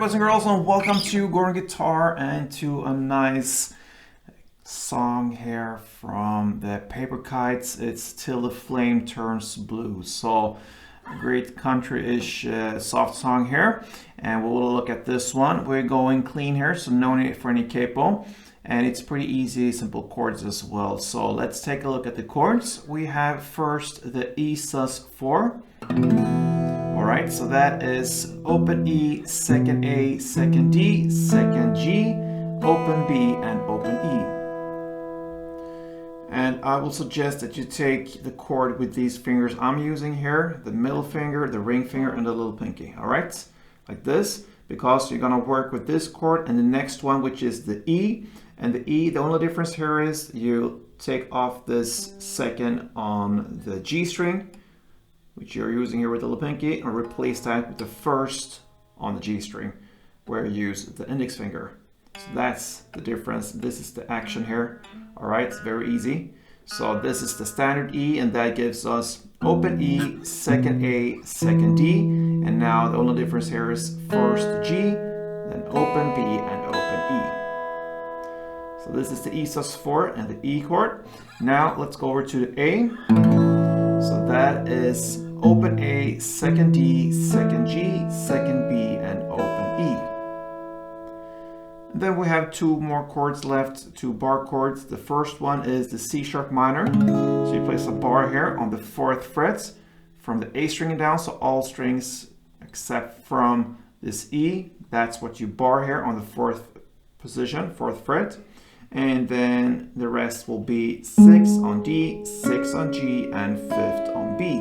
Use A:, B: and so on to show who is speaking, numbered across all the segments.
A: boys and girls, and welcome to Chord Guitar and to a nice song here from the paper Kites. It's Till the Flame Turns Blue. So a great country-ish soft song here, and we'll look at this one. We're going clean here, so no need for any capo, and it's pretty easy, simple chords as well. So let's take a look at the chords. We have first the E sus4. Alright, so that is open E, second A, second D, second G, open B, and open E. And I will suggest that you take the chord with these fingers I'm using here, the middle finger, the ring finger, and the little pinky. Alright, like this, because you're going to work with this chord and the next one, which is the E. And the E, the only difference here is you take off this second on the G string, which you're using here with the little pinky, and replace that with the first on the G string, where you use the index finger. So that's the difference. This is the action here. All right, it's very easy. So this is the standard E, and that gives us open E, second A, second D, and now the only difference here is first G, then open B, and open E. So this is the E sus4 and the E chord. Now let's go over to the A. So that is open A, second D, second G, second B, and open E. And then we have two more chords left, two bar chords. The first one is the C sharp minor. So you place a bar here on the 4th fret from the A string down, so all strings except from this E. That's what you bar here on the 4th position, 4th fret. And then the rest will be 6 on D, 6 on G, and 5th on B.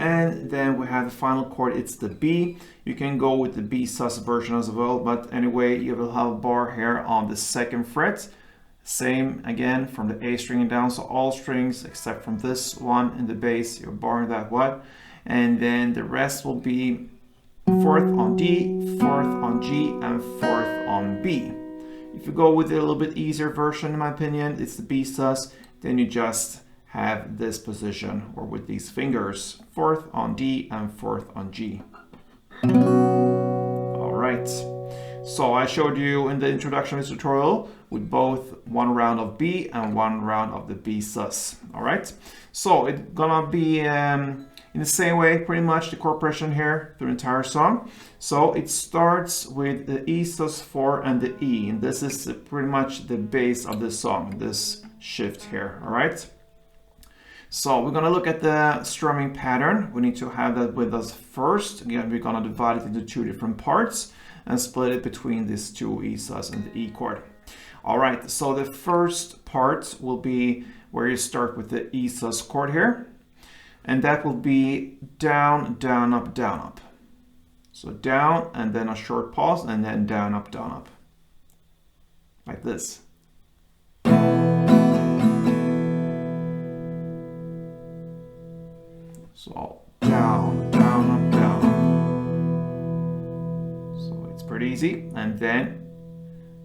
A: And then we have the final chord, it's the B. You can go with the B sus version as well, but anyway, you will have a bar here on the 2nd fret. Same again from the A string and down, so all strings except from this one in the bass, you're barring that one. And then the rest will be 4th on D, 4th on G, and 4th on B. If you go with a little bit easier version, in my opinion, it's the B sus, then you just have this position, or with these fingers, 4th on D and 4th on G. Alright, so I showed you in the introduction of this tutorial with both one round of B and one round of the B sus. Alright, so it's gonna be in the same way, pretty much the chord progression here through the entire song. So it starts with the E sus4 and the E, and this is pretty much the base of the song, this shift here. All right. So we're gonna look at the strumming pattern. We need to have that with us first. Again, we're gonna divide it into two different parts and split it between these two E sus and the E chord. All right. So the first part will be where you start with the E sus chord here. And that will be down, down, up, down, up. So down, and then a short pause, and then down, up, like this. So down, down, up, down, up. So it's pretty easy. And then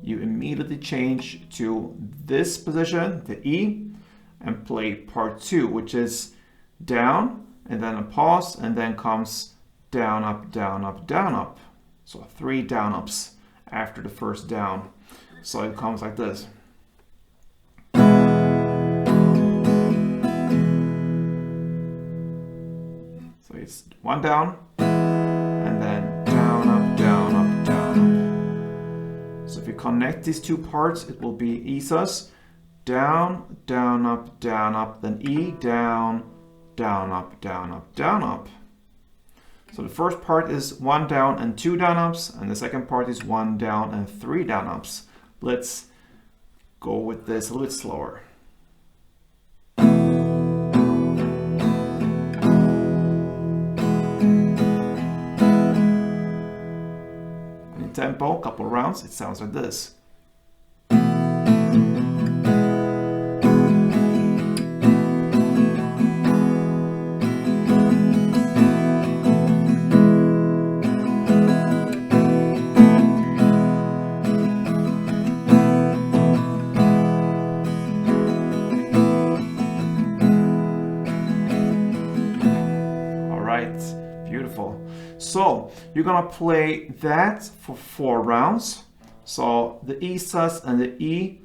A: you immediately change to this position, the E, and play part 2, which is down, and then a pause, and then comes down, up, down, up, down, up. So 3 down ups after the first down. So it comes like this. So it's 1 down, and then down, up, down, up, down, up. So if you connect these two parts, it will be E sus, down, down, up, then E, down, down, up, down, up, down, up. So the first part is 1 down and 2 down ups, and the second part is 1 down and 3 down ups. Let's go with this a little bit slower. In tempo, a couple rounds, it sounds like this. Beautiful. So you're gonna play that for 4 rounds. So the E sus and the E,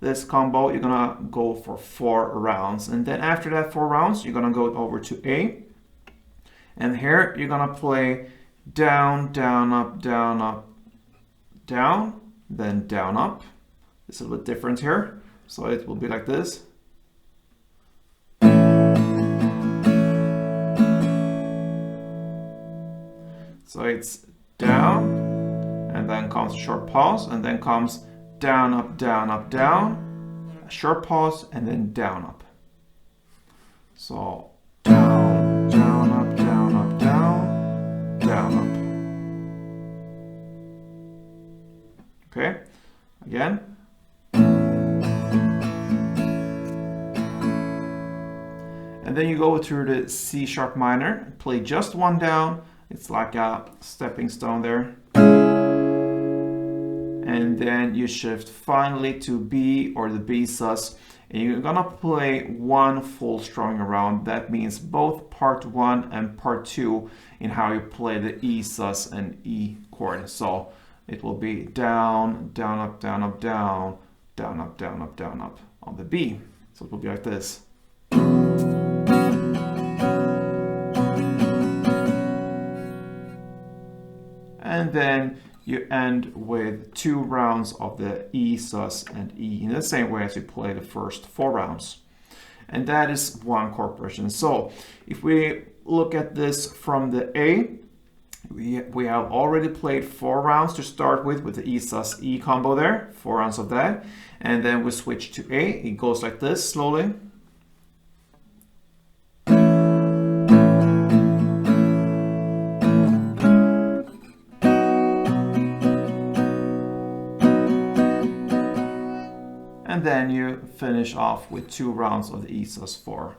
A: this combo, you're gonna go for 4 rounds. And then after that 4 rounds, you're gonna go over to A. And here you're gonna play down, down, up, down, up, down, then down, up. It's a little bit different here. So it will be like this. So it's down, and then comes a short pause, and then comes down, up, down, up, down, a short pause, and then down, up. So down, down, up, down, up, down, down, up. Okay, again. And then you go through the C sharp minor, play just 1 down. It's like a stepping stone there. And then you shift finally to B or the B sus. And you're gonna play 1 full strumming around. That means both part 1 and part 2 in how you play the E sus and E chord. So it will be down, down, up, down, up, down, down, up, down, up, down, up on the B. So it will be like this. And then you end with 2 rounds of the E sus and E in the same way as you play the first 4 rounds. And that is one chord progression. So if we look at this from the A, we have already played 4 rounds to start with the E sus E combo there, 4 rounds of that. And then we switch to A. It goes like this slowly. And then you finish off with 2 rounds of the E sus 4.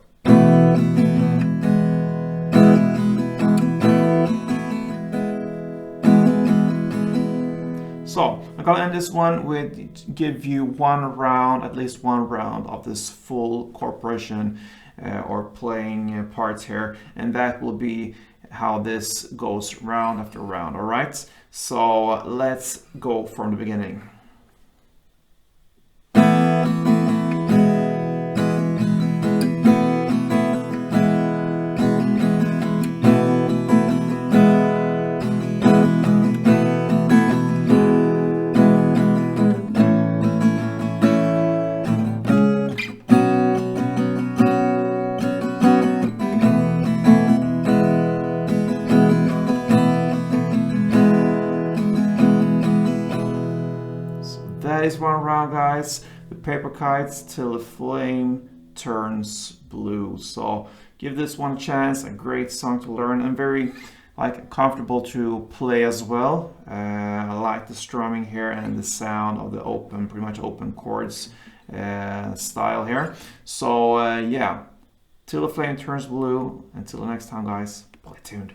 A: So I'm gonna end this one with give you 1 round, at least 1 round of this full chord progression or playing parts here, and that will be how this goes round after round. All right, so let's go from the beginning. That is 1 round, guys, with paper kites till the flame turns blue. So give this one a chance. A great song to learn and very comfortable to play as well. I like the strumming here and the sound of the open, pretty much open chords style here. So yeah, till the flame turns blue. Until the next time, guys, play tuned.